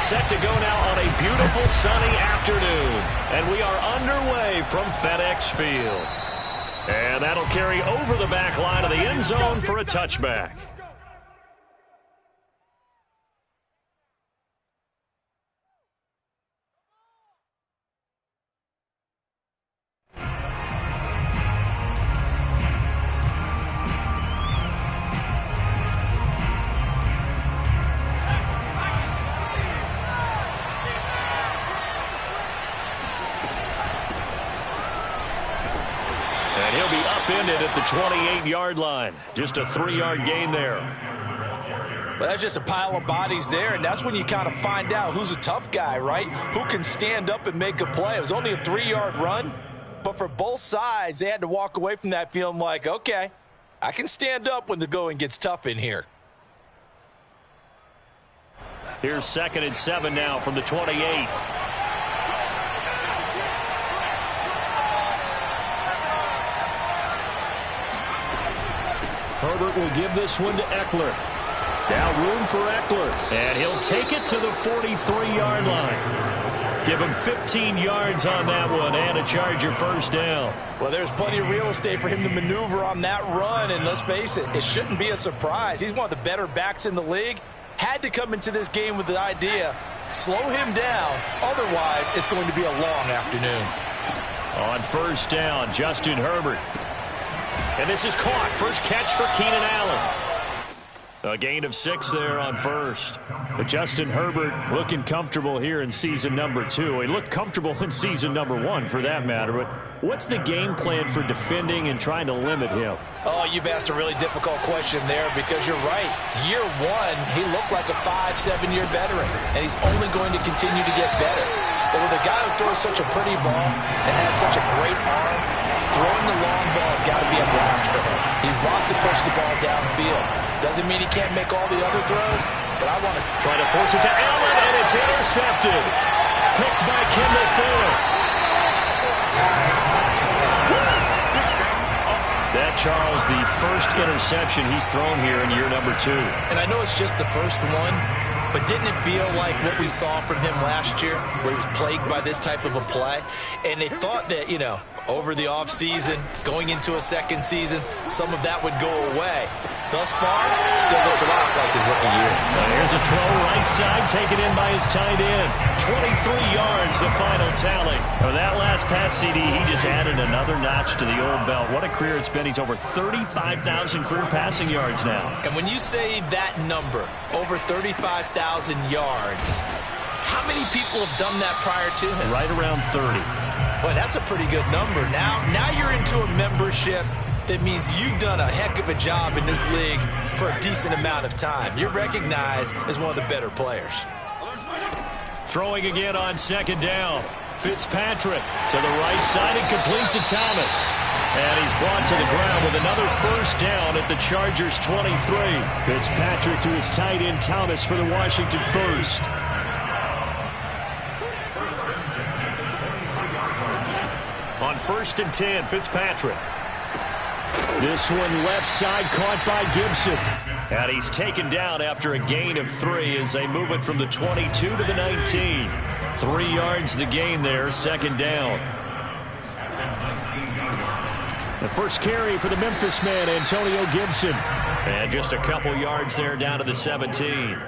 set to go now on a beautiful sunny afternoon. And we are underway from FedEx Field. And that'll carry over the back line of the end zone for a touchback. Upended at the 28-yard line. Just a 3-yard gain there. Well, that's just a pile of bodies there, and that's when you kind of find out who's a tough guy, right? Who can stand up and make a play. It was only a 3-yard run, but for both sides, they had to walk away from that feeling like, okay, I can stand up when the going gets tough in here. Here's 2nd and 7 now from the 28. Herbert will give this one to Eckler. Now room for Eckler. And he'll take it to the 43-yard line. Give him 15 yards on that one and a Charger first down. Well, there's plenty of real estate for him to maneuver on that run. And let's face it, it shouldn't be a surprise. He's one of the better backs in the league. Had to come into this game with the idea, slow him down. Otherwise, it's going to be a long afternoon. On first down, Justin Herbert. And this is caught. First catch for Keenan Allen. A gain of 6 there on first. But Justin Herbert looking comfortable here in season number 2. He looked comfortable in season number 1 for that matter. But what's the game plan for defending and trying to limit him? Oh, you've asked a really difficult question there because you're right. Year 1, he looked like a 5-7-year veteran. And he's only going to continue to get better. But with a guy who throws such a pretty ball and has such a great arm, throwing the long ball has got to be a blast for him. He wants to push the ball downfield. Doesn't mean he can't make all the other throws, but I want to try to force it to Allen, and it's intercepted. Picked by Kendall Fuller. That, Charles, the first interception he's thrown here in year number 2. And I know it's just the first one, but didn't it feel like what we saw from him last year, where he was plagued by this type of a play? And they thought that, you know, over the offseason, going into a second season, some of that would go away. Thus far, still looks a lot like his rookie year. Here's a throw right side, taken in by his tight end. 23 yards, the final tally. For that last pass, CD, he just added another notch to the old belt. What a career it's been. He's over 35,000 career passing yards now. And when you say that number, over 35,000 yards, how many people have done that prior to him? Right around 30. Boy, that's a pretty good number. Now you're into a membership that means you've done a heck of a job in this league for a decent amount of time. You're recognized as one of the better players. Throwing again on 2nd down. Fitzpatrick to the right side and complete to Thomas. And he's brought to the ground with another first down at the Chargers 23. Fitzpatrick to his tight end Thomas for the Washington first. On 1st and 10, Fitzpatrick. This one left side caught by Gibson. And he's taken down after a gain of 3 as they move it from the 22 to the 19. 3 yards the gain there, 2nd down. The first carry for the Memphis man, Antonio Gibson. And just a couple yards there down to the 17.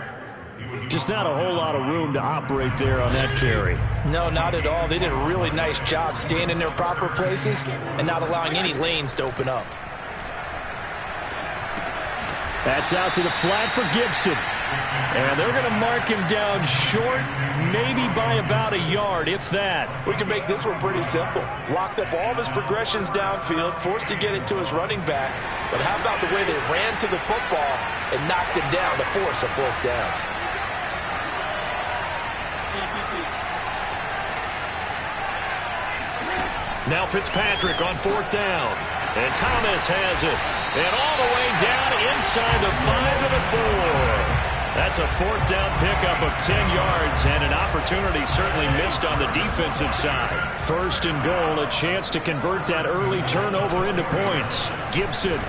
Just not a whole lot of room to operate there on that carry. No, not at all. They did a really nice job staying in their proper places and not allowing any lanes to open up. That's out to the flat for Gibson. And they're going to mark him down short, maybe by about a yard, if that. We can make this one pretty simple. Locked up all of his progressions downfield, forced to get it to his running back. But how about the way they ran to the football and knocked him down to force a 4th down? Now Fitzpatrick on 4th down. And Thomas has it. And all the way down inside the 5 to the 4. That's a 4th down pickup of 10 yards and an opportunity certainly missed on the defensive side. 1st and goal, a chance to convert that early turnover into points. Gibson.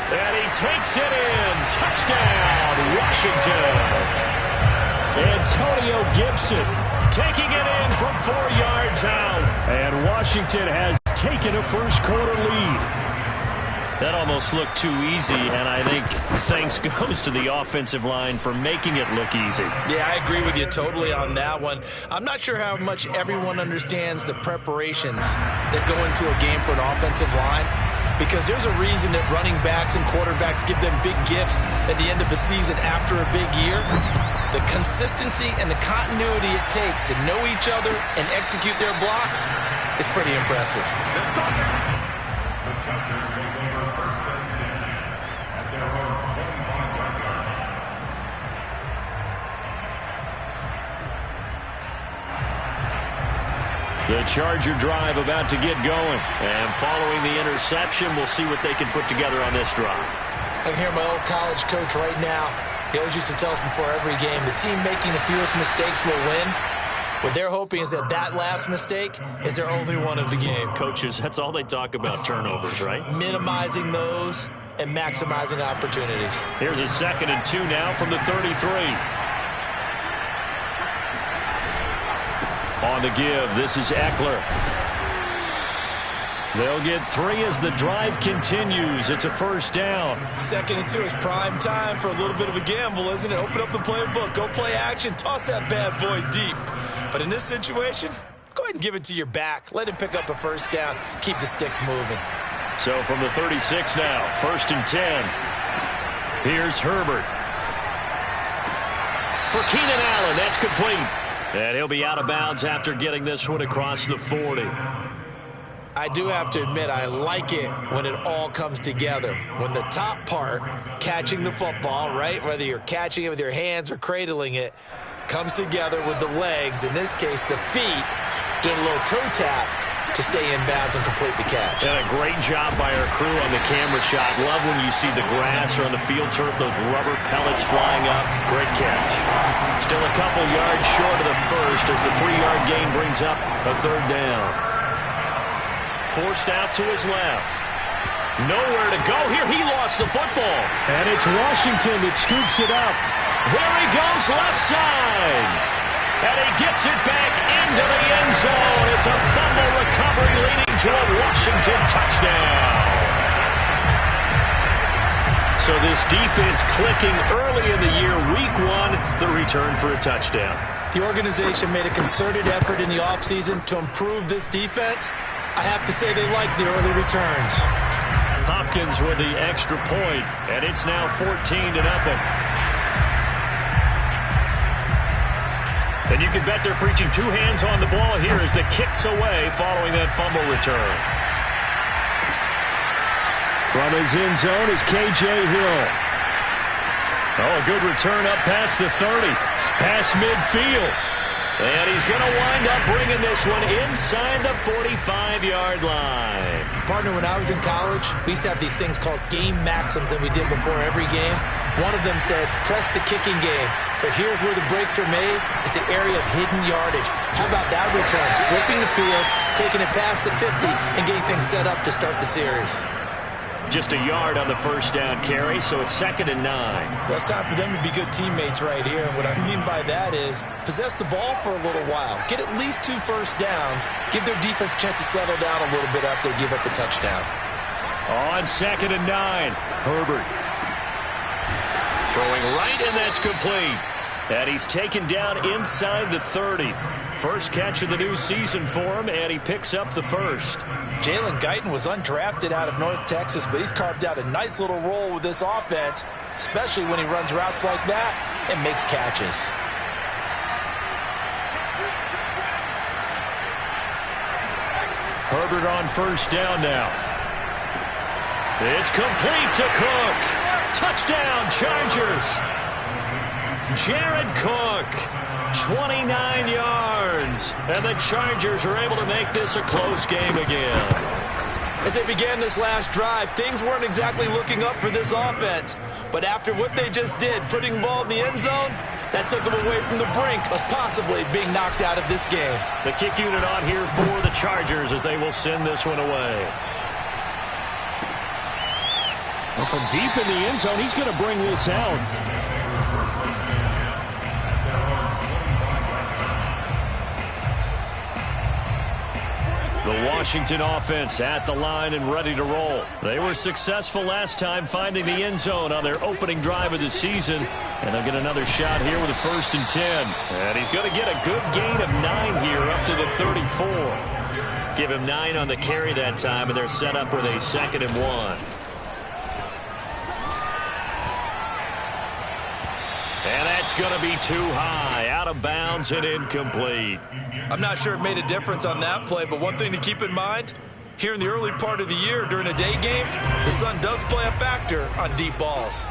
And he takes it in. Touchdown, Washington. Antonio Gibson taking it in from 4 yards out. And Washington has taken a first-quarter lead. That almost looked too easy, and I think thanks goes to the offensive line for making it look easy. Yeah, I agree with you totally on that one. I'm not sure how much everyone understands the preparations that go into a game for an offensive line, because there's a reason that running backs and quarterbacks give them big gifts at the end of the season after a big year. The consistency and the continuity it takes to know each other and execute their blocks is pretty impressive. The Chargers take over first and 10 at their own 25-yard line. The Charger drive about to get going. And following the interception, we'll see what they can put together on this drive. I can hear my old college coach right now. He always used to tell us before every game, the team making the fewest mistakes will win. What they're hoping is that last mistake is their only one of the game. Coaches, that's all they talk about, turnovers, right? Minimizing those and maximizing opportunities. Here's a 2nd and 2 now from the 33. On the give, this is Eckler. They'll get 3 as the drive continues. It's a first down. 2nd and 2 is prime time for a little bit of a gamble, isn't it? Open up the playbook, go play action, toss that bad boy deep. But in this situation, go ahead and give it to your back. Let him pick up a first down. Keep the sticks moving. So from the 36 now, 1st and 10. Here's Herbert. For Keenan Allen, that's complete. And he'll be out of bounds after getting this one across the 40. I do have to admit, I like it when it all comes together. When the top part, catching the football, right, whether you're catching it with your hands or cradling it, comes together with the legs, in this case the feet, doing a little toe tap to stay in bounds and complete the catch. And a great job by our crew on the camera shot. Love when you see the grass or on the field turf, those rubber pellets flying up. Great catch. Still a couple yards short of the first as the 3-yard gain brings up a 3rd down. Forced out to his left. Nowhere to go here. He lost the football. And it's Washington that scoops it up. There he goes left side. And he gets it back into the end zone. It's a fumble recovery leading to a Washington touchdown. So this defense clicking early in the year, week 1, the return for a touchdown. The organization made a concerted effort in the offseason to improve this defense. I have to say they like the early returns. Hopkins with the extra point, and it's now 14-0. And you can bet they're preaching 2 hands on the ball here as the kick's away following that fumble return. From his end zone is K.J. Hill. Oh, a good return up past the 30. Past midfield. And he's going to wind up bringing this one inside the 45-yard line. Partner, when I was in college, we used to have these things called game maxims that we did before every game. One of them said, press the kicking game. For here's where the breaks are made, is the area of hidden yardage. How about that return? Flipping the field, taking it past the 50, and getting things set up to start the series. Just a yard on the first down carry, so it's 2nd and 9. Well, it's time for them to be good teammates right here. And what I mean by that is possess the ball for a little while. Get at least 2 first downs. Give their defense a chance to settle down a little bit after they give up the touchdown. On 2nd and 9, Herbert. Throwing right, and that's complete. And he's taken down inside the 30. First catch of the new season for him, and he picks up the first. Jalen Guyton was undrafted out of North Texas, but he's carved out a nice little role with this offense, especially when he runs routes like that and makes catches. Herbert on first down now. It's complete to Cook. Touchdown, Chargers. Jared Cook, 29 yards. And the Chargers are able to make this a close game again. As they began this last drive, things weren't exactly looking up for this offense. But after what they just did, putting the ball in the end zone, that took them away from the brink of possibly being knocked out of this game. The kick unit on here for the Chargers as they will send this one away. Well, from deep in the end zone, he's going to bring this out. The Washington offense at the line and ready to roll. They were successful last time finding the end zone on their opening drive of the season. And they'll get another shot here with a 1st and 10. And he's going to get a good gain of 9 here up to the 34. Give him 9 on the carry that time, and they're set up with a 2nd and 1. And that's going to be too high, out of bounds and incomplete. I'm not sure it made a difference on that play, but one thing to keep in mind, here in the early part of the year during a day game, the sun does play a factor on deep balls.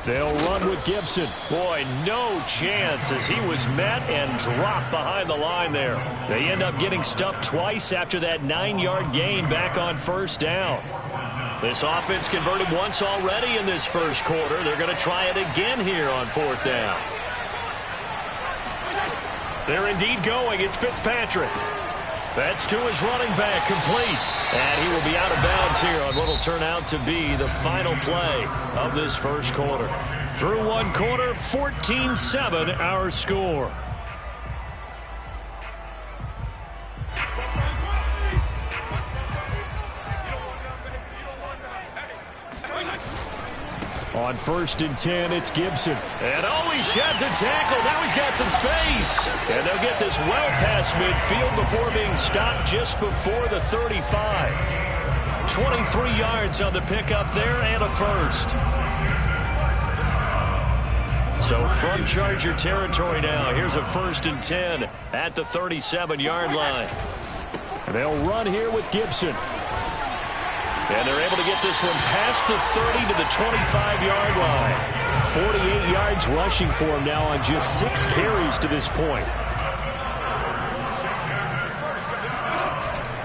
They'll run with Gibson. Boy, no chance as he was met and dropped behind the line there. They end up getting stuffed twice after that 9-yard gain back on 1st down. This offense converted once already in this first quarter. They're going to try it again here on 4th down. They're indeed going. It's Fitzpatrick. That's to his running back, complete. And he will be out of bounds here on what will turn out to be the final play of this first quarter. Through one quarter, 14-7 our score. On 1st and 10, it's Gibson. And he sheds a tackle. Now he's got some space. And they'll get this well past midfield before being stopped just before the 35. 23 yards on the pickup there and a 1st. So from Charger territory now, here's a 1st and 10 at the 37-yard line. They'll run here with Gibson. And they're able to get this one past the 30 to the 25-yard line. 48 yards rushing for him now on just 6 carries to this point.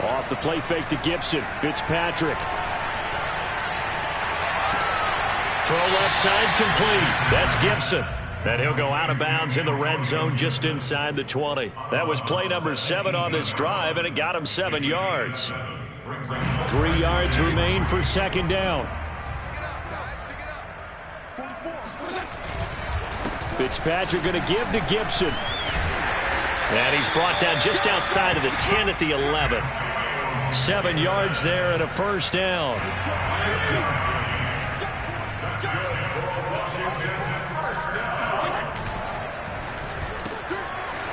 Off the play fake to Gibson. Fitzpatrick. Throw left side complete. That's Gibson. And he'll go out of bounds in the red zone just inside the 20. That was play number 7 on this drive, and it got him 7 yards. 3 yards remain for 2nd down. Fitzpatrick going to give to Gibson. And he's brought down just outside of the 10 at the 11. 7 yards there and a 1st down.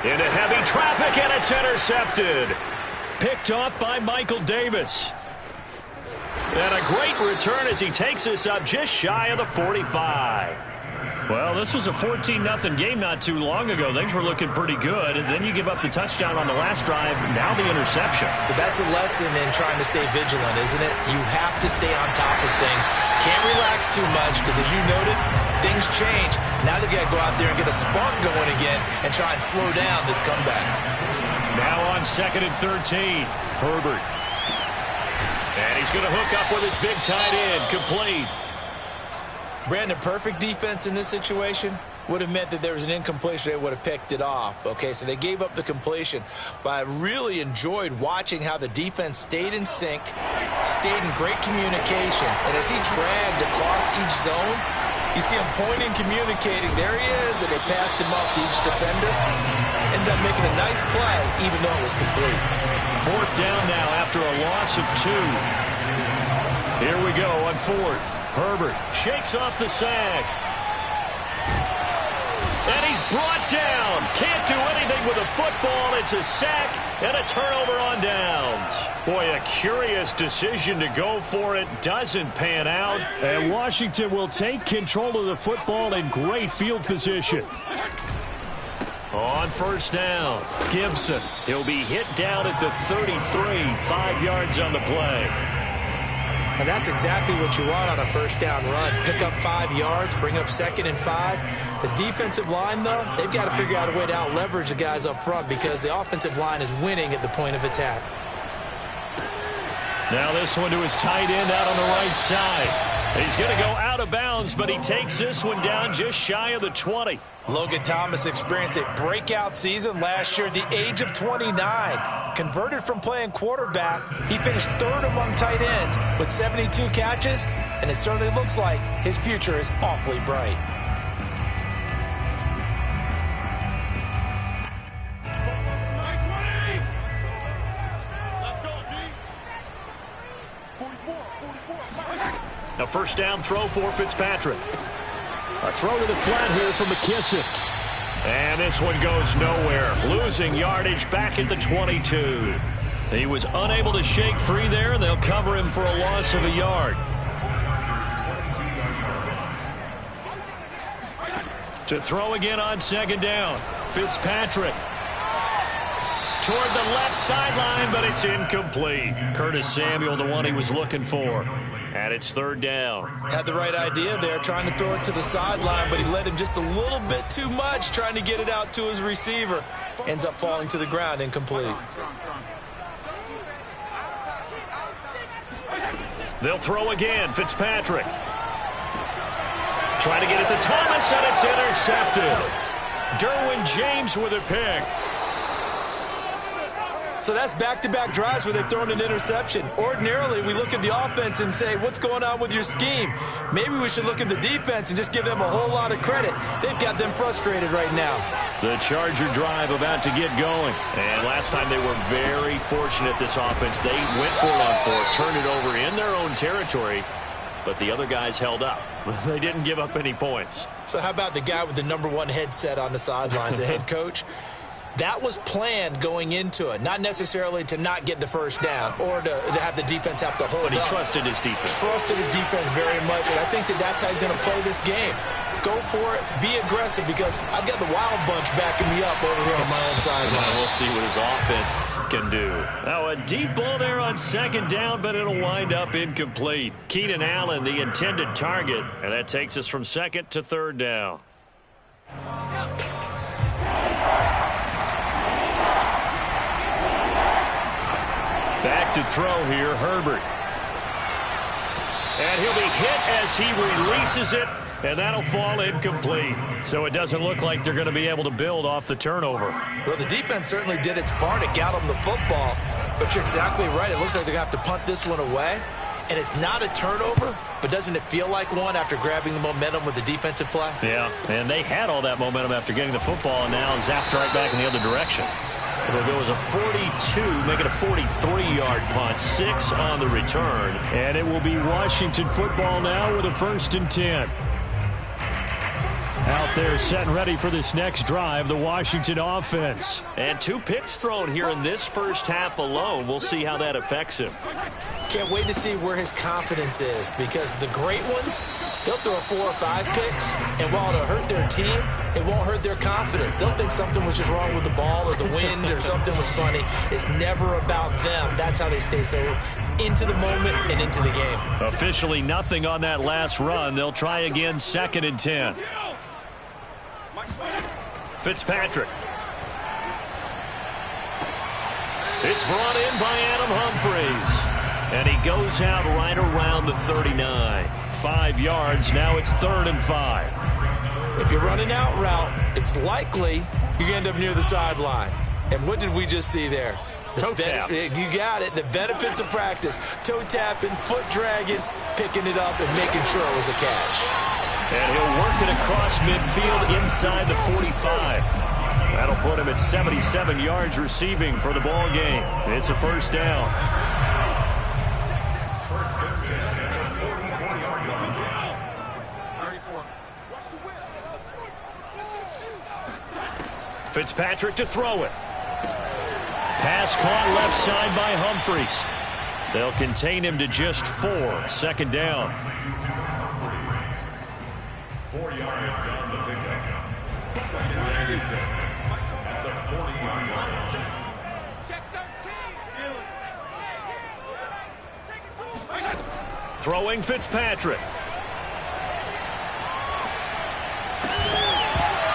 Into heavy traffic, and it's intercepted. Picked off by Michael Davis. And a great return as he takes us up just shy of the 45. Well, this was a 14-0 game not too long ago. Things were looking pretty good, and then you give up the touchdown on the last drive, now the interception. So that's a lesson in trying to stay vigilant, isn't it? You have to stay on top of things. Can't relax too much because, as you noted, things change. Now they've got to go out there and get a spark going again and try and slow down this comeback. Now on 2nd and 13, Herbert. And he's going to hook up with his big tight end, complete. Brandon, perfect defense in this situation would have meant that there was an incompletion. They would have picked it off. Okay, so they gave up the completion. But I really enjoyed watching how the defense stayed in sync, stayed in great communication. And as he dragged across each zone, you see him pointing, communicating. There he is, and they passed him up to each defender. Ended up making a nice play, even though it was complete. 4th down now after a loss of 2. Here we go on 4th. Herbert shakes off the sack. And he's brought down. Can't do anything with a football. It's a sack and a turnover on downs. Boy, a curious decision to go for it. Doesn't pan out. And Washington will take control of the football in great field position. On 1st down, Gibson. He'll be hit down at the 33, 5 yards on the play. And that's exactly what you want on a 1st down run. Pick up 5 yards, bring up 2nd and 5. The defensive line, though, they've got to figure out a way to out-leverage the guys up front because the offensive line is winning at the point of attack. Now this one to his tight end out on the right side. He's going to go out of bounds, but he takes this one down just shy of the 20. Logan Thomas experienced a breakout season last year at the age of 29. Converted from playing quarterback, he finished 3rd among tight ends with 72 catches, and it certainly looks like his future is awfully bright. A first down throw for Fitzpatrick. A throw to the flat here from McKissick. And this one goes nowhere. Losing yardage back at the 22. He was unable to shake free there, and they'll cover him for a loss of a yard. To throw again on second down. Fitzpatrick. Toward the left sideline, but it's incomplete. Curtis Samuel, the one he was looking for. And it's third down. Had the right idea there, trying to throw it to the sideline, but he led him just a little bit too much, trying to get it out to his receiver. Ends up falling to the ground, incomplete. They'll throw again. Fitzpatrick. Trying to get it to Thomas, and it's intercepted. Derwin James with a pick. So that's back-to-back drives where they've thrown an interception. Ordinarily, we look at the offense and say, what's going on with your scheme? Maybe we should look at the defense and just give them a whole lot of credit. They've got them frustrated right now. The Charger drive about to get going. And last time they were very fortunate, this offense. They went for it on fourth, turned it over in their own territory, but the other guys held up. They didn't give up any points. So how about the guy with the #1 headset on the sidelines, the head coach? That was planned going into it, not necessarily to not get the first down or to have the defense have to hold up. But he trusted his defense. Trusted his defense very much, and I think that's how he's going to play this game. Go for it, be aggressive, because I've got the Wild Bunch backing me up over here on my own sideline. We'll see what his offense can do. Now a deep ball there on second down, but it'll wind up incomplete. Keenan Allen, the intended target, and that takes us from second to third down. Back to throw here, Herbert. And he'll be hit as he releases it, and that'll fall incomplete. So it doesn't look like they're going to be able to build off the turnover. Well, the defense certainly did its part. It got them the football. But you're exactly right. It looks like they're going to have to punt this one away. And it's not a turnover, but doesn't it feel like one after grabbing the momentum with the defensive play? Yeah, and they had all that momentum after getting the football, and now zapped right back in the other direction. It'll go as a 42, make it a 43-yard punt, 6 on the return. And it will be Washington football now with a 1st and 10. Out there set and ready for this next drive, the Washington offense. And 2 picks thrown here in this first half alone. We'll see how that affects him. Can't wait to see where his confidence is, because the great ones, they'll throw 4 or 5 picks, and while it'll hurt their team, it won't hurt their confidence. They'll think something was just wrong with the ball or the wind or something was funny. It's never about them. That's how they stay so into the moment and into the game. Officially nothing on that last run. They'll try again, 2nd and 10. Fitzpatrick. It's brought in by Adam Humphries. And he goes out right around the 39. 5 yards. Now it's 3rd and 5. If you're running out route, it's likely you're going to end up near the sideline. And what did we just see there? Toe tap. You got it. The benefits of practice. Toe tapping, foot dragging, picking it up, and making sure it was a catch. And he'll work it across midfield inside the 45. That'll put him at 77 yards receiving for the ball game. It's a 1st down. Fitzpatrick to throw it. Pass caught left side by Humphries. They'll contain him to just 4. 2nd down. 4 yards on the pickup. 2nd and 6 at the 40-yard line. Throwing Fitzpatrick.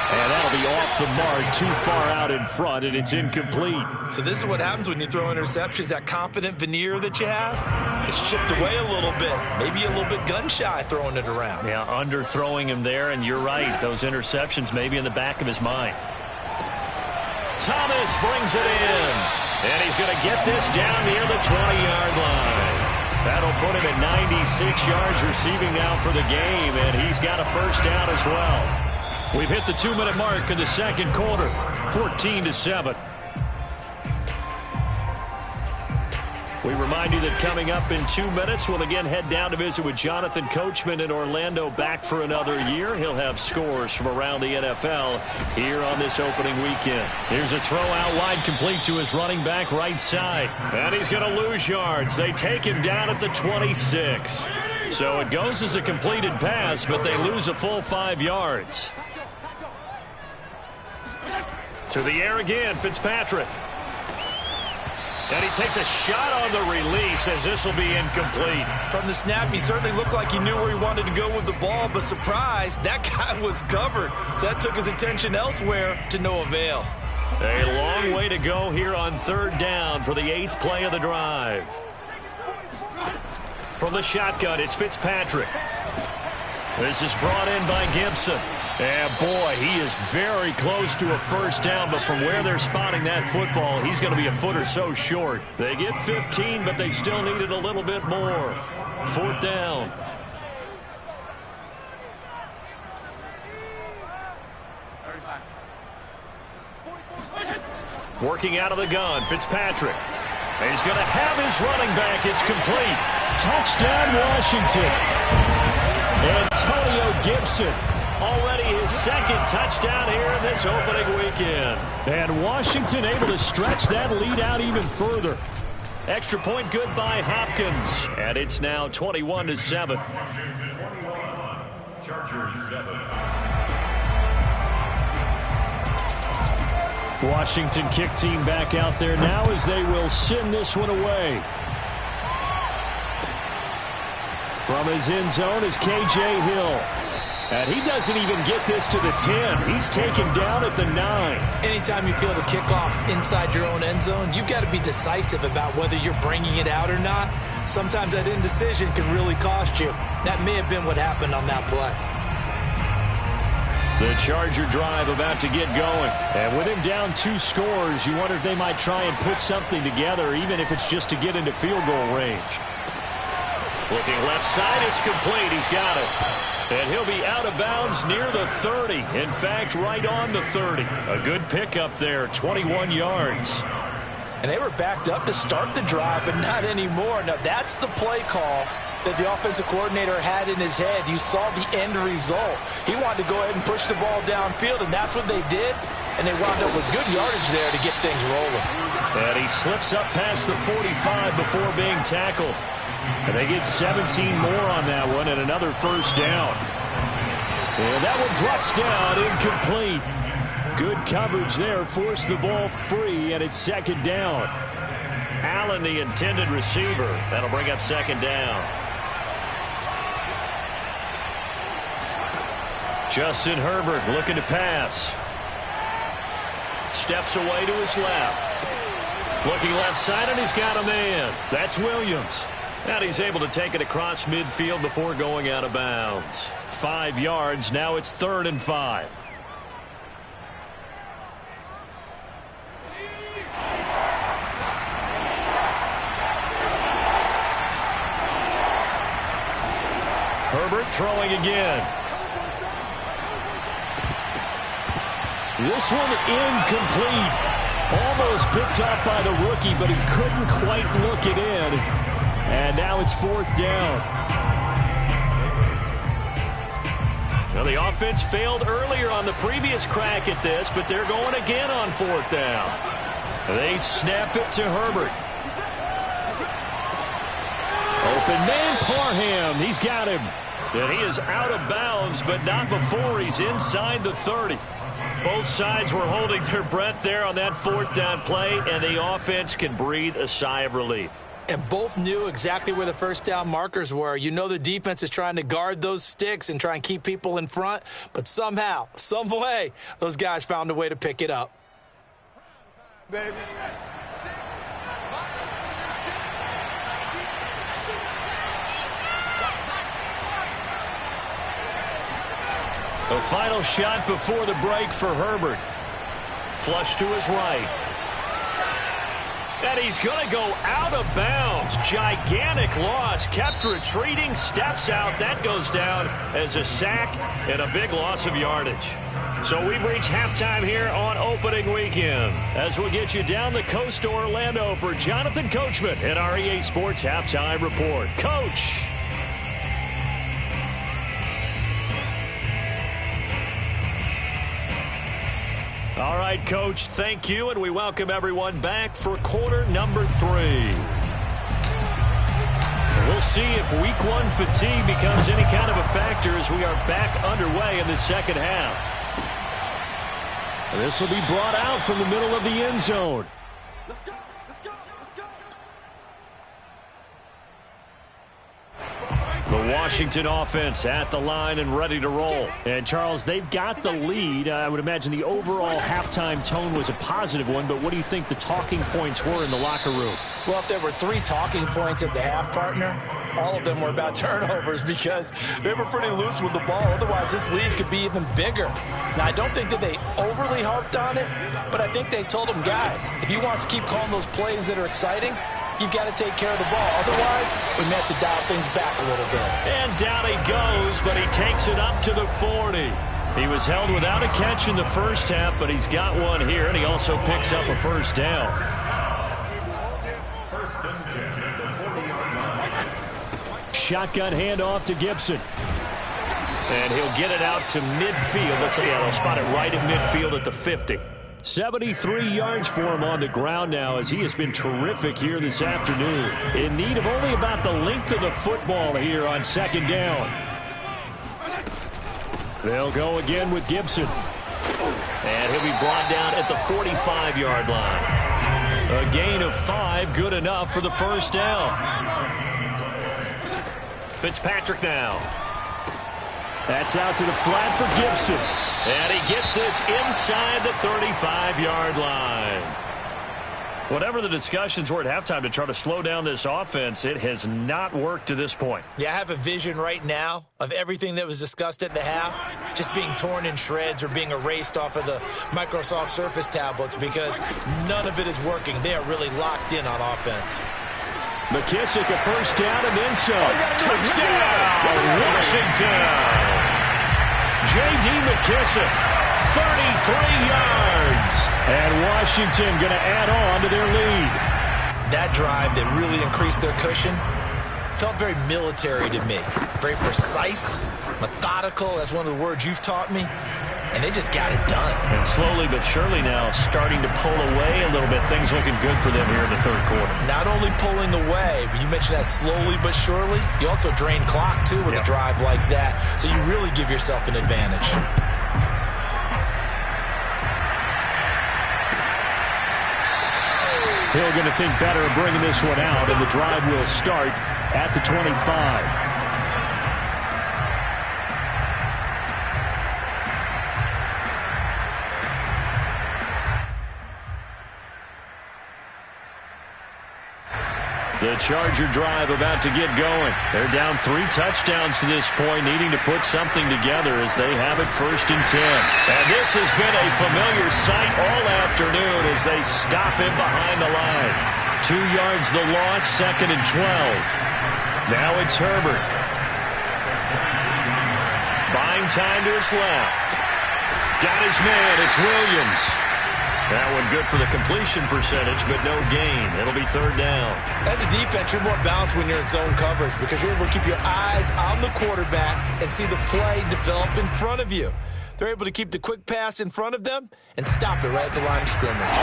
And that'll be off the mark, too far out in front, and it's incomplete. So this is what happens when you throw interceptions. That confident veneer that you have is chipped away a little bit. Maybe a little bit gun-shy throwing it around. Yeah, underthrowing him there, and you're right. Those interceptions may be in the back of his mind. Thomas brings it in, and he's going to get this down near the 20-yard line. That'll put him at 96 yards receiving now for the game, and he's got a 1st down as well. We've hit the 2-minute mark in the 2nd quarter, 14-7. We remind you that coming up in 2 minutes, we'll again head down to visit with Jonathan Coachman in Orlando, back for another year. He'll have scores from around the NFL here on this opening weekend. Here's a throw out wide, complete to his running back right side. And he's going to lose yards. They take him down at the 26. So it goes as a completed pass, but they lose a full 5 yards. To the air again, Fitzpatrick. And he takes a shot on the release as this will be incomplete. From the snap, he certainly looked like he knew where he wanted to go with the ball, but surprise, that guy was covered. So that took his attention elsewhere to no avail. A long way to go here on third down for the 8th play of the drive. From the shotgun, it's Fitzpatrick. This is brought in by Gibson. And boy, he is very close to a first down, but from where they're spotting that football, he's going to be a foot or so short. They get 15, but they still needed a little bit more. 4th down. Working out of the gun, Fitzpatrick. And he's going to have his running back. It's complete. Touchdown, Washington. Antonio Gibson. Already his 2nd touchdown here in this opening weekend. And Washington able to stretch that lead out even further. Extra point good by Hopkins. And it's now 21-7. Chargers 7. Washington kick team back out there now as they will send this one away. From his end zone is K.J. Hill. And he doesn't even get this to the 10. He's taken down at the 9. Anytime you feel the kickoff inside your own end zone, you've got to be decisive about whether you're bringing it out or not. Sometimes that indecision can really cost you. That may have been what happened on that play. The Charger drive about to get going. And with him down 2 scores, you wonder if they might try and put something together, even if it's just to get into field goal range. Looking left side, it's complete. He's got it. And he'll be out of bounds near the 30. In fact, right on the 30. A good pickup there, 21 yards. And they were backed up to start the drive, but not anymore. Now, that's the play call that the offensive coordinator had in his head. You saw the end result. He wanted to go ahead and push the ball downfield, and that's what they did. And they wound up with good yardage there to get things rolling. And he slips up past the 45 before being tackled. And they get 17 more on that one and another first down. And that one drops down, incomplete. Good coverage there, forced the ball free, and it's 2nd down. Allen, the intended receiver. That'll bring up 2nd down. Justin Herbert looking to pass. Steps away to his left. Looking left side, and he's got a man. That's Williams. And he's able to take it across midfield before going out of bounds. 5 yards. Now it's 3rd and 5. Herbert throwing again. This one incomplete. Almost picked off by the rookie, but he couldn't quite look it in. And now it's 4th down. Now the offense failed earlier on the previous crack at this, but they're going again on 4th down. They snap it to Herbert. Open man, Parham. He's got him. And he is out of bounds, but not before he's inside the 30. Both sides were holding their breath there on that 4th down play, and the offense can breathe a sigh of relief. And both knew exactly where the first down markers were. You know the defense is trying to guard those sticks and try and keep people in front, but somehow, some way, those guys found a way to pick it up. Baby. A final shot before the break for Herbert. Flush to his right. And he's going to go out of bounds. Gigantic loss. Kept retreating. Steps out. That goes down as a sack and a big loss of yardage. So we've reached halftime here on opening weekend. As we'll get you down the coast to Orlando for Jonathan Coachman at our EA Sports Halftime Report. Coach. All right, Coach, thank you, and we welcome everyone back for quarter number 3. We'll see if week 1 fatigue becomes any kind of a factor as we are back underway in the second half. This will be brought out from the middle of the end zone. The Washington offense at the line and ready to roll. And, Charles, they've got the lead. I would imagine the overall halftime tone was a positive one, but what do you think the talking points were in the locker room? Well, if there were 3 talking points at the half, partner, all of them were about turnovers because they were pretty loose with the ball. Otherwise, this lead could be even bigger. Now, I don't think that they overly harped on it, but I think they told them, guys, if you want to keep calling those plays that are exciting, you've got to take care of the ball. Otherwise, we may have to dial things back a little bit. And down he goes, but he takes it up to the 40. He was held without a catch in the first half, but he's got one here, and he also picks up a first down. First and 10 at the 40-yard line. Shotgun handoff to Gibson. And he'll get it out to midfield. Let's see, they'll spot it right at midfield at the 50. 73 yards for him on the ground now as he has been terrific here this afternoon. In need of only about the length of the football here on second down. They'll go again with Gibson. And he'll be brought down at the 45-yard line. A gain of 5, good enough for the first down. Fitzpatrick now. That's out to the flat for Gibson. And he gets this inside the 35-yard line. Whatever the discussions were at halftime to try to slow down this offense, it has not worked to this point. Yeah, I have a vision right now of everything that was discussed at the half just being torn in shreds or being erased off of the Microsoft Surface tablets because none of it is working. They are really locked in on offense. McKissick a first down and then some. Touchdown, Washington. J.D. McKissick, 33 yards. And Washington going to add on to their lead. That drive that really increased their cushion felt very military to me. Very precise, methodical. That's one of the words you've taught me. And they just got it done. And slowly but surely now starting to pull away a little bit. Things looking good for them here in the third quarter. Not only pulling away, but you mentioned that slowly but surely. You also drain clock, too, with a drive like that. So you really give yourself an advantage. Hill going to think better of bringing this one out, and the drive will start at the 25. The Charger drive about to get going. They're down 3 touchdowns to this point, needing to put something together as they have it first and 10. And this has been a familiar sight all afternoon as they stop him behind the line. 2 yards the loss, second and 12. Now it's Herbert. Buying time to his left. Got his man, it's Williams. That one good for the completion percentage, but no gain. It'll be third down. As a defense, you're more balanced when you're in zone coverage because you're able to keep your eyes on the quarterback and see the play develop in front of you. They're able to keep the quick pass in front of them and stop it right at the line of scrimmage.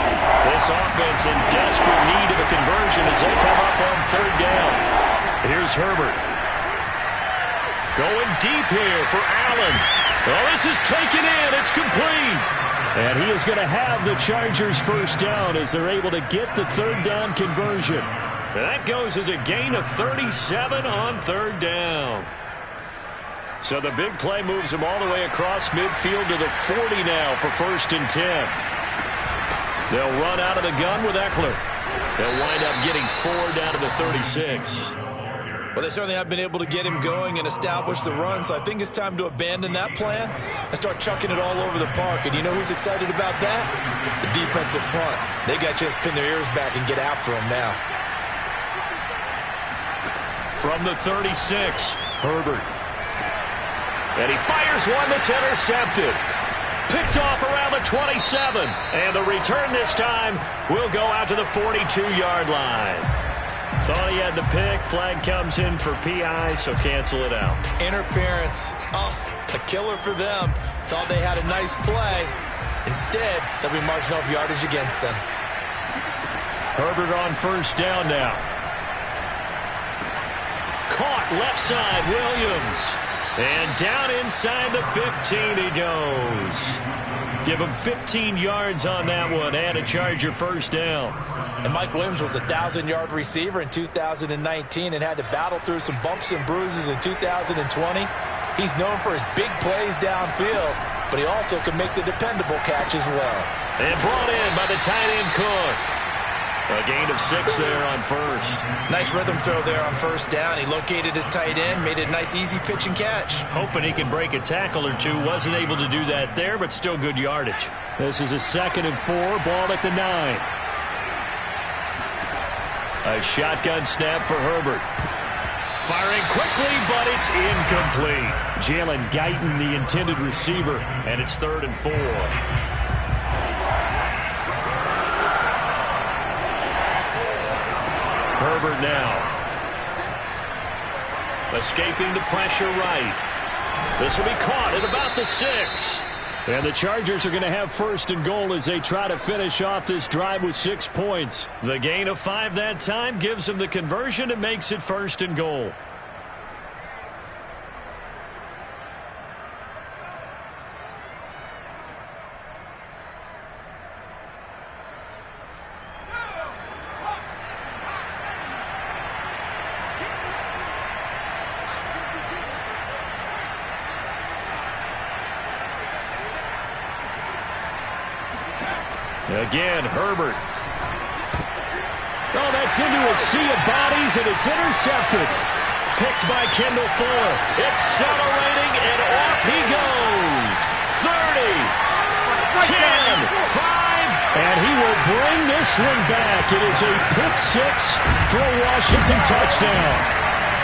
This offense in desperate need of a conversion as they come up on third down. Here's Herbert. Going deep here for Allen. Well, this is taken in. It's complete. And he is going to have the Chargers first down as they're able to get the third down conversion. And that goes as a gain of 37 on third down. So the big play moves them all the way across midfield to the 40 now for first and 10. They'll run out of the gun with Eckler. They'll wind up getting 4 down to the 36. Well, they certainly have been able to get him going and establish the run, so I think it's time to abandon that plan and start chucking it all over the park. And you know who's excited about that? The defensive front. They got to just pin their ears back and get after him now. From the 36, Herbert. And he fires one that's intercepted. Picked off around the 27. And the return this time will go out to the 42-yard line. Thought he had the pick. Flag comes in for PI, so cancel it out. Interference. Oh, a killer for them. Thought they had a nice play. Instead, there'll be marginal yardage against them. Herbert on first down now. Caught left side, Williams. And down inside the 15 he goes. Give him 15 yards on that one and a Charger first down. And Mike Williams was a 1,000-yard receiver in 2019 and had to battle through some bumps and bruises in 2020. He's known for his big plays downfield, but he also can make the dependable catch as well. And brought in by the tight end Cook. A gain of 6 there on first. Nice rhythm throw there on first down. He located his tight end, made it a nice easy pitch and catch. Hoping he can break a tackle or two. Wasn't able to do that there, but still good yardage. This is a 2nd and 4, ball at the 9. A shotgun snap for Herbert. Firing quickly, but it's incomplete. Jalen Guyton, the intended receiver, and it's 3rd and 4. Herbert now. Escaping the pressure right. This will be caught at about the 6. And the Chargers are going to have 1st and goal as they try to finish off this drive with 6 points. The gain of 5 that time gives them the conversion and makes it 1st and goal. Again, Herbert. Oh, that's into a sea of bodies, and it's intercepted. Picked by Kendall Fuller. Accelerating, and off he goes. 30, 10, 5, and he will bring this one back. It is a pick 6 for a Washington touchdown.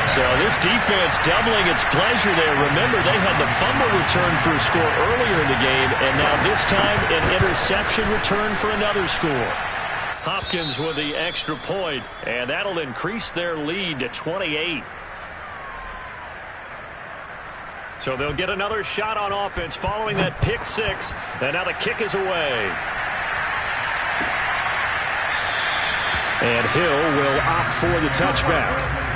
So this defense doubling its pleasure there. Remember, they had the fumble return for a score earlier in the game, and now this time an interception return for another score. Hopkins with the extra point, and that'll increase their lead to 28. So they'll get another shot on offense following that pick 6, and now the kick is away. And Hill will opt for the touchback.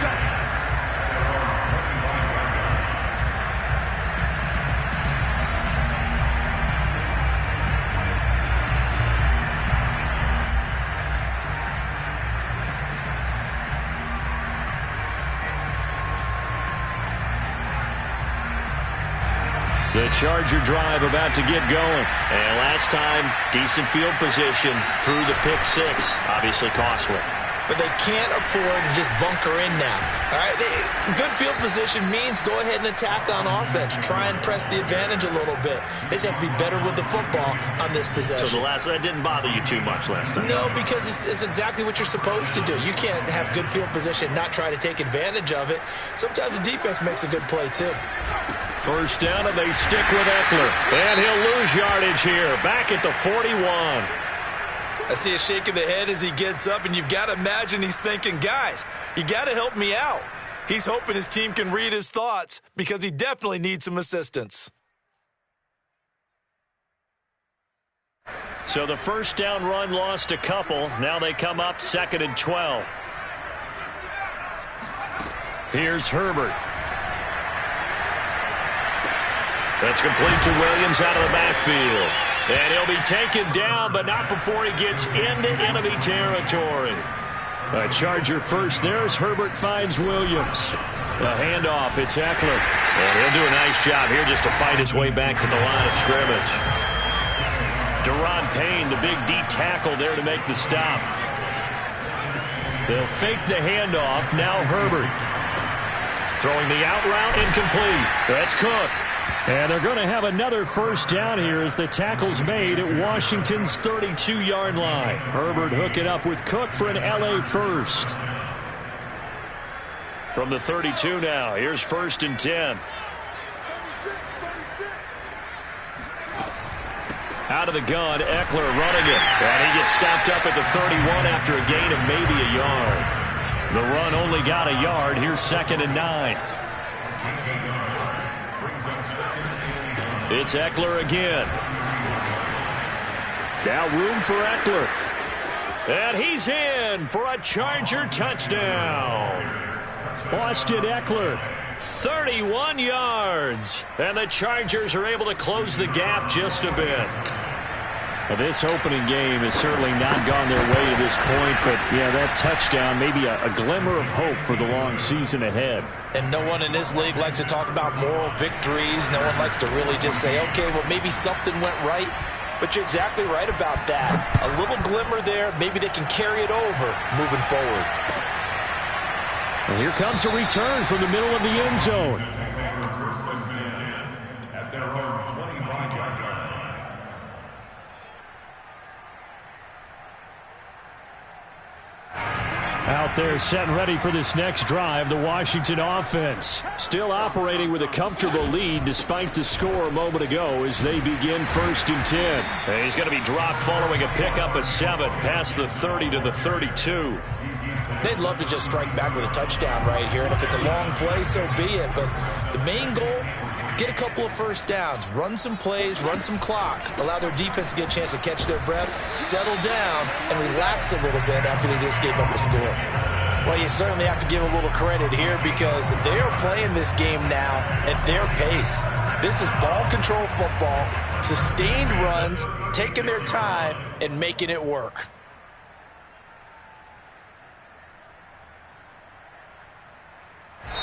The Charger drive about to get going. And last time, decent field position through the pick 6. Obviously costly. But they can't afford to just bunker in now. All right, good field position means go ahead and attack on offense. Try and press the advantage a little bit. They just have to be better with the football on this possession. So that didn't bother you too much last time? No, because it's exactly what you're supposed to do. You can't have good field position and not try to take advantage of it. Sometimes the defense makes a good play, too. First down, and they stick with Eckler. And he'll lose yardage here. Back at the 41. I see a shake of the head as he gets up, and you've got to imagine he's thinking, guys, you got to help me out. He's hoping his team can read his thoughts because he definitely needs some assistance. So the first down run lost a couple. Now they come up 2nd and 12. Here's Herbert. That's complete to Williams out of the backfield. And he'll be taken down, but not before he gets into enemy territory. A Charger first there as Herbert finds Williams. The handoff, it's Eckler. And he'll do a nice job here just to fight his way back to the line of scrimmage. Deron Payne, the big D tackle there to make the stop. They'll fake the handoff. Now Herbert. Throwing the out route incomplete. That's Cook. And they're going to have another first down here as the tackle's made at Washington's 32-yard line. Herbert hooking up with Cook for an LA first. From the 32 now, here's 1st and 10. Out of the gun, Eckler running it. And he gets stopped up at the 31 after a gain of maybe a yard. The run only got a yard. Here's 2nd and 9. It's Eckler again. Now room for Eckler. And he's in for a Charger touchdown. Austin Eckler, 31 yards. And the Chargers are able to close the gap just a bit. Well, this opening game has certainly not gone their way to this point, but yeah, that touchdown may be a glimmer of hope for the long season ahead. And no one in this league likes to talk about moral victories. No one likes to really just say, okay, well, maybe something went right. But you're exactly right about that. A little glimmer there. Maybe they can carry it over moving forward. And here comes a return from the middle of the end zone. At their own 25-yard line. Out there set and ready for this next drive, the Washington offense. Still operating with a comfortable lead despite the score a moment ago as they begin 1st and 10. And he's going to be dropped following a pickup of 7 past the 30 to the 32. They'd love to just strike back with a touchdown right here, and if it's a long play, so be it. But the main goal, get a couple of first downs, run some plays, run some clock, allow their defense to get a chance to catch their breath, settle down, and relax a little bit after they just gave up a score. Well, you certainly have to give a little credit here because they are playing this game now at their pace. This is ball control football, sustained runs, taking their time, and making it work.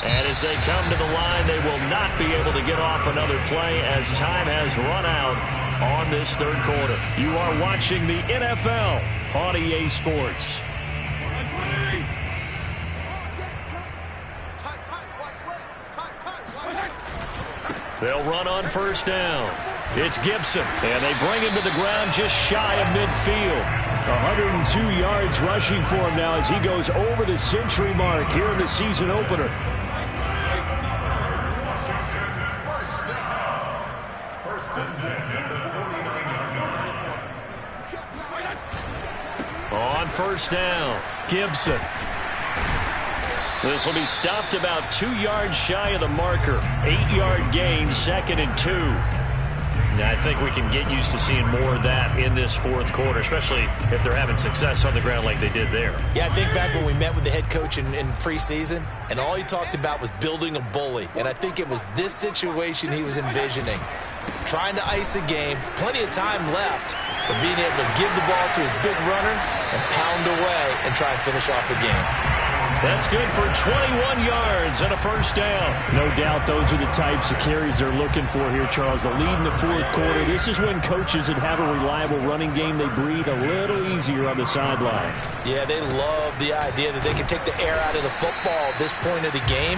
And as they come to the line, they will not be able to get off another play as time has run out on this 3rd quarter. You are watching the NFL on EA Sports. They'll run on 1st down. It's Gibson, and they bring him to the ground just shy of midfield. 102 yards rushing for him now as he goes over the century mark here in the season opener. On 1st down, Gibson. This will be stopped about 2 yards shy of the marker. 8-yard gain, 2nd and 2. Now, I think we can get used to seeing more of that in this 4th quarter, especially if they're having success on the ground like they did there. Yeah, I think back when we met with the head coach in preseason, and all he talked about was building a bully. And I think it was this situation he was envisioning. Trying to ice a game, plenty of time left, but being able to give the ball to his big runner and pound away and try and finish off a game. That's good for 21 yards and a 1st down. No doubt those are the types of carries they're looking for here, Charles. The lead in the 4th quarter. This is when coaches that have a reliable running game, they breathe a little easier on the sideline. Yeah, they love the idea that they can take the air out of the football at this point of the game.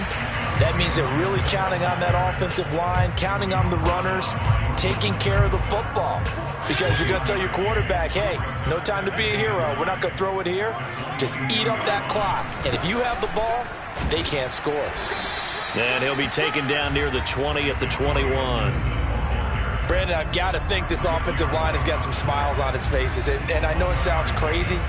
That means they're really counting on that offensive line, counting on the runners, taking care of the football. Because you're going to tell your quarterback, hey, no time to be a hero. We're not going to throw it here. Just eat up that clock. And if you have the ball, they can't score. And he'll be taken down near the 20 at the 21. Brandon, I've got to think this offensive line has got some smiles on its faces. And I know it sounds crazy,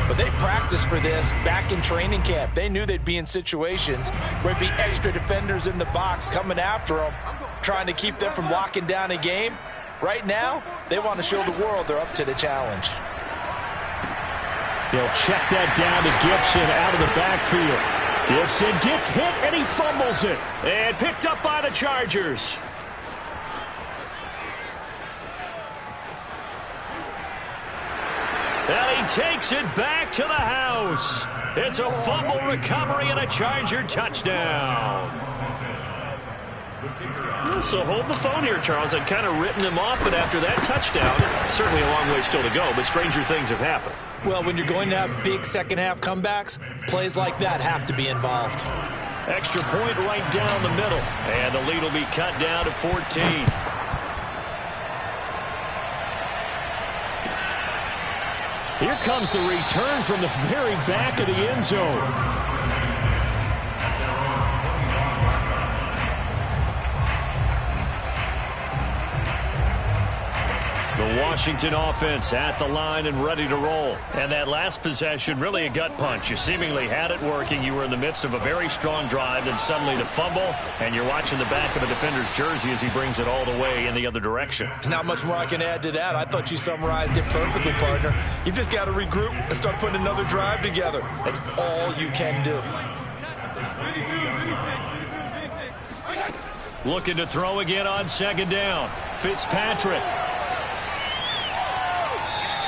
but they practiced for this back in training camp. They knew they'd be in situations where there'd be extra defenders in the box coming after them, trying to keep them from locking down a game. Right now, they want to show the world they're up to the challenge. He'll check that down to Gibson out of the backfield. Gibson gets hit and he fumbles it. And picked up by the Chargers. And he takes it back to the house. It's a fumble recovery and a Charger touchdown. So hold the phone here, Charles. I'd kind of written them off, but after that touchdown, certainly a long way still to go, but stranger things have happened. Well, when you're going to have big second-half comebacks, plays like that have to be involved. Extra point right down the middle. And the lead will be cut down to 14. Here comes the return from the very back of the end zone. The Washington offense at the line and ready to roll. And that last possession, really a gut punch. You seemingly had it working. You were in the midst of a very strong drive, then suddenly the fumble, and you're watching the back of a defender's jersey as he brings it all the way in the other direction. There's not much more I can add to that. I thought you summarized it perfectly, partner. You've just got to regroup and start putting another drive together. That's all you can do. Looking to throw again on second down. Fitzpatrick.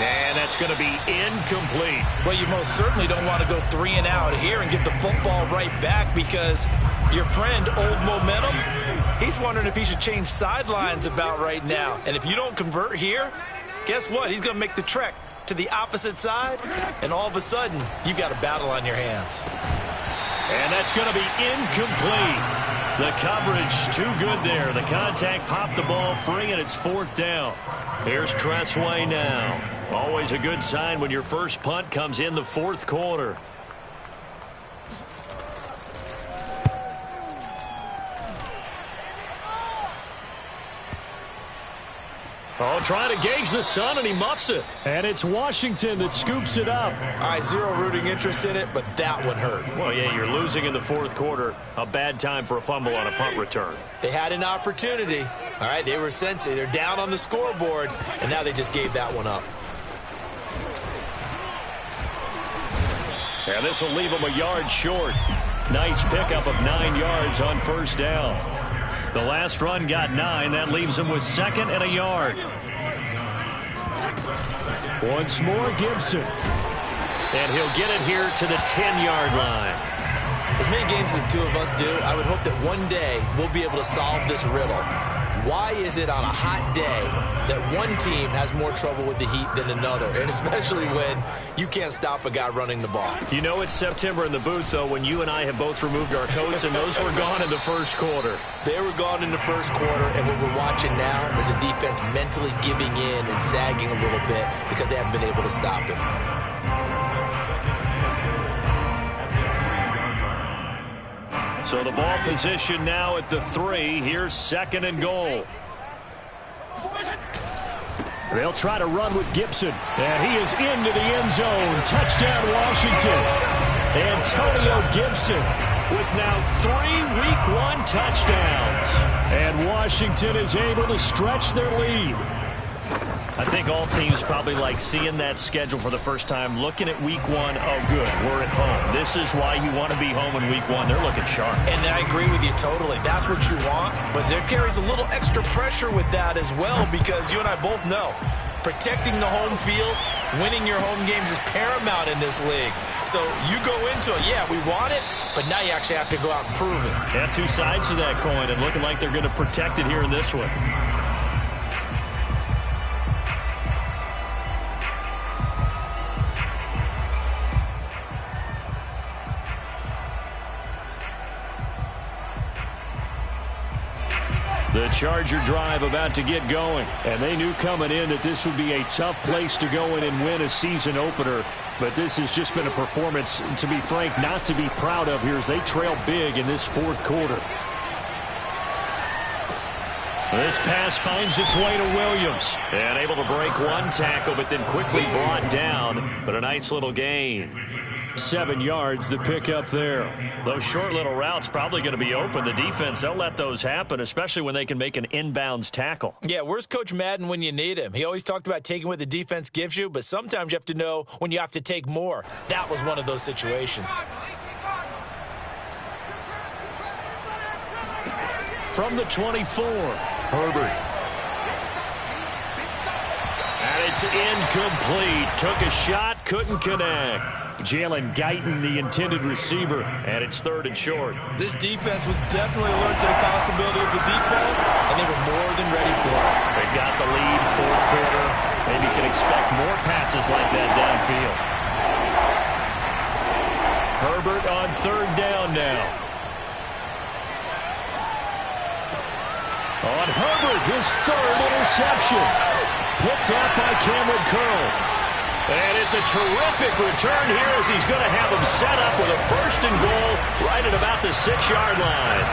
And that's going to be incomplete. Well, you most certainly don't want to go 3 and out here and give the football right back because your friend, Old Momentum, he's wondering if he should change sidelines about right now. And if you don't convert here, guess what? He's going to make the trek to the opposite side, and all of a sudden, you've got a battle on your hands. And that's going to be incomplete. The coverage too good there. The contact popped the ball free, and it's 4th down. Here's Tressway now. Always a good sign when your first punt comes in the 4th quarter. Oh, trying to gauge the sun, and he muffs it. And it's Washington that scoops it up. All right, zero rooting interest in it, but that one hurt. Well, yeah, you're losing in the 4th quarter. A bad time for a fumble on a punt return. They had an opportunity. All right, they were sensitive. They're down on the scoreboard, and now they just gave that one up. And this will leave them a yard short. Nice pickup of 9 yards on first down. The last run got 9. That leaves them with 2nd and a yard. Once more, Gibson. And he'll get it here to the 10-yard line. As many games as the two of us do, I would hope that one day we'll be able to solve this riddle. Why is it on a hot day that one team has more trouble with the heat than another, and especially when you can't stop a guy running the ball? You know it's September in the booth, though, when you and I have both removed our coats, and those were gone in the 1st quarter. They were gone in the 1st quarter, and what we're watching now is a defense mentally giving in and sagging a little bit because they haven't been able to stop him. So the ball position now at the 3. Here's 2nd and goal. They'll try to run with Gibson. And he is into the end zone. Touchdown, Washington. Antonio Gibson with now 3 Week 1 touchdowns. And Washington is able to stretch their lead. I think all teams probably like seeing that schedule for the first time, looking at Week 1. Oh, good, we're at home. This is why you want to be home in Week 1. They're looking sharp. And I agree with you totally. That's what you want. But there carries a little extra pressure with that as well because you and I both know protecting the home field, winning your home games is paramount in this league. So you go into it, yeah, we want it, but now you actually have to go out and prove it. Yeah, 2 sides to that coin, and looking like they're going to protect it here in this one. The Charger drive about to get going, and they knew coming in that this would be a tough place to go in and win a season opener, but this has just been a performance, to be frank, not to be proud of here as they trail big in this 4th quarter. This pass finds its way to Williams, and able to break 1 tackle, but then quickly brought down, but a nice little gain. 7 yards, the pickup there. Those short little routes probably going to be open. The defense, they'll let those happen, especially when they can make an inbounds tackle. Yeah, where's Coach Madden when you need him? He always talked about taking what the defense gives you, but sometimes you have to know when you have to take more. That was one of those situations. From the 24, Herbert. And it's incomplete. Took a shot, couldn't connect. Jalen Guyton, the intended receiver, and it's 3rd and short. This defense was definitely alert to the possibility of the deep ball, and they were more than ready for it. They've got the lead, 4th quarter. Maybe can expect more passes like that downfield. Herbert on 3rd down now. On Herbert, his third interception. Picked off by Cameron Curl. And it's a terrific return here as he's going to have him set up with a 1st and goal right at about the 6-yard line.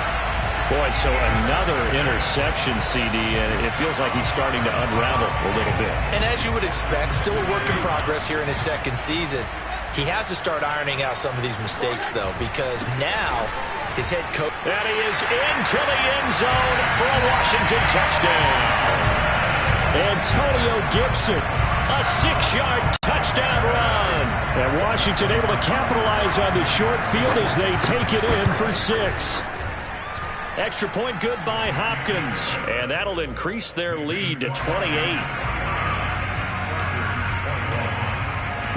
Boy, so another interception, CD, and it feels like he's starting to unravel a little bit. And as you would expect, still a work in progress here in his 2nd season. He has to start ironing out some of these mistakes, though, because now his head coach... And he is into the end zone for a Washington touchdown. Antonio Gibson, a 6-yard touchdown run. And Washington able to capitalize on the short field as they take it in for 6. Extra point good by Hopkins. And that'll increase their lead to 28.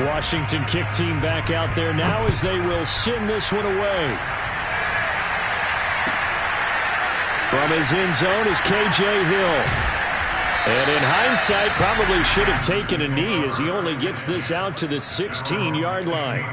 Washington kick team back out there now as they will send this one away. From his end zone is K.J. Hill. And in hindsight, probably should have taken a knee as he only gets this out to the 16-yard line.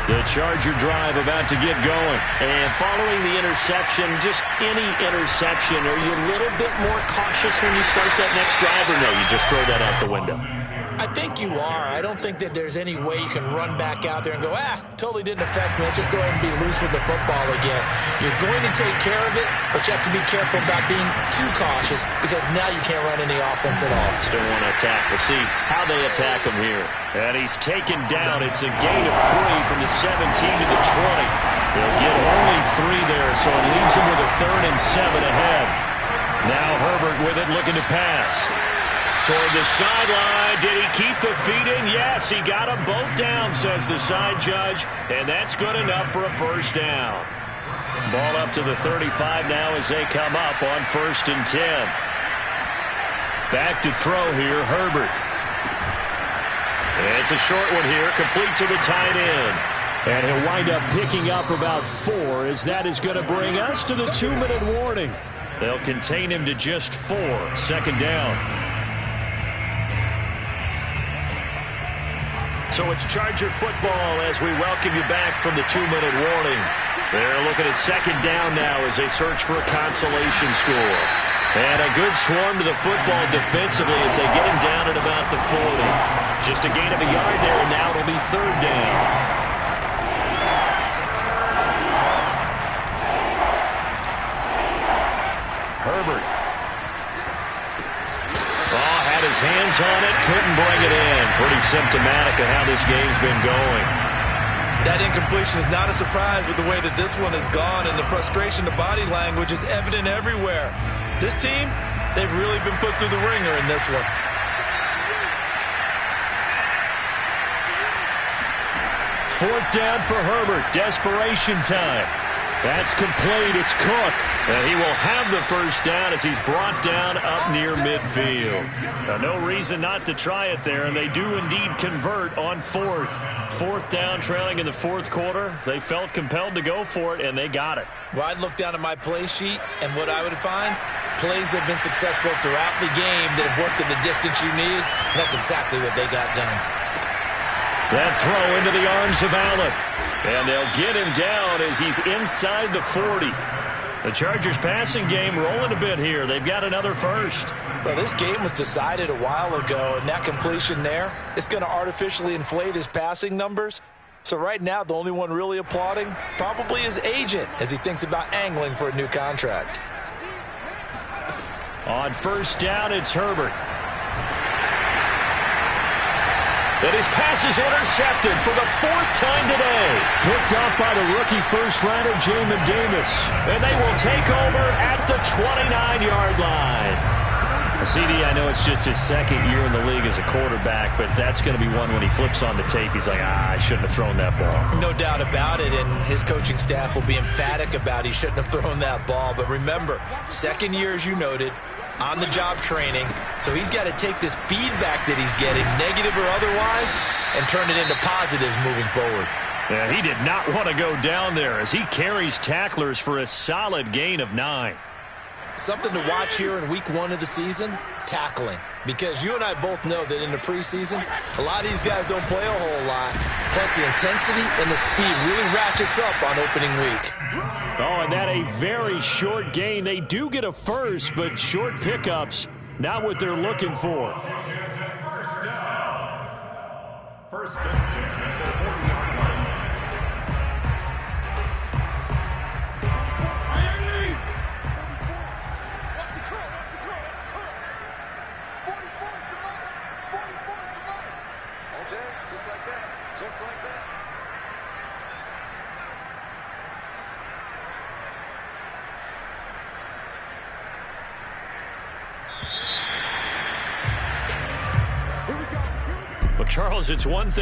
The Charger drive about to get going. And following the interception, just any interception, are you a little bit more cautious when you start that next drive, or no, you just throw that out the window? I think you are. I don't think that there's any way you can run back out there and go, totally didn't affect me. Let's just go ahead and be loose with the football again. You're going to take care of it, but you have to be careful about being too cautious because now you can't run any offense at all. Still want to attack. We'll see how they attack him here. And he's taken down. It's a gain of 3 from the 17 to the 20. They'll get only 3 there, so it leaves him with a 3rd and 7 ahead. Now Herbert with it, looking to pass. Toward the sideline. Did he keep the feet in? Yes, he got them both down, says the side judge. And that's good enough for a 1st down. Ball up to the 35 now as they come up on 1st and 10. Back to throw here, Herbert. It's a short one here, complete to the tight end. And he'll wind up picking up about 4 as that is going to bring us to the 2-minute warning. They'll contain him to just 4. 2nd down. So it's Charger football as we welcome you back from the 2-minute warning. They're looking at 2nd down now as they search for a consolation score. And a good swarm to the football defensively as they get him down at about the 40. Just a gain of a yard there, and now it'll be 3rd down. Herbert. Had his hands on it, couldn't bring it in. Pretty symptomatic of how this game's been going. That incompletion is not a surprise with the way that this one has gone, and the frustration, the body language is evident everywhere. This team, they've really been put through the ringer in this one. 4th down for Herbert. Desperation time. That's complete. It's Cook. And he will have the 1st down as he's brought down up near midfield. Now, no reason not to try it there, and they do indeed convert on 4th. 4th down, trailing in the 4th quarter. They felt compelled to go for it, and they got it. Well, I'd look down at my play sheet, and what I would find, plays have been successful throughout the game that have worked at the distance you need, and that's exactly what they got done. That throw into the arms of Allen. And they'll get him down as he's inside the 40. The Chargers passing game rolling a bit here. They've got another 1st. Well, this game was decided a while ago, and that completion there is going to artificially inflate his passing numbers. So right now, the only one really applauding probably his agent as he thinks about angling for a new contract. On 1st down, it's Herbert. And his pass is intercepted for the 4th time today. Picked off by the rookie 1st-rounder, Jamin Davis. And they will take over at the 29-yard line. CD, I know it's just his 2nd year in the league as a quarterback, but that's going to be one when he flips on the tape, he's like, I shouldn't have thrown that ball. No doubt about it, and his coaching staff will be emphatic about he shouldn't have thrown that ball. But remember, 2nd year, as you noted, on-the-job training, so he's got to take this feedback that he's getting, negative or otherwise, and turn it into positives moving forward. Yeah, he did not want to go down there as he carries tacklers for a solid gain of 9. Something to watch here in week 1 of the season, tackling. Because you and I both know that in the preseason, a lot of these guys don't play a whole lot. Plus, the intensity and the speed really ratchets up on opening week. Oh, and that a very short gain. They do get a first, but short pickups, not what they're looking for. First down. First down at the 40-yard line. Just like that. Well, Charles, it's one thing.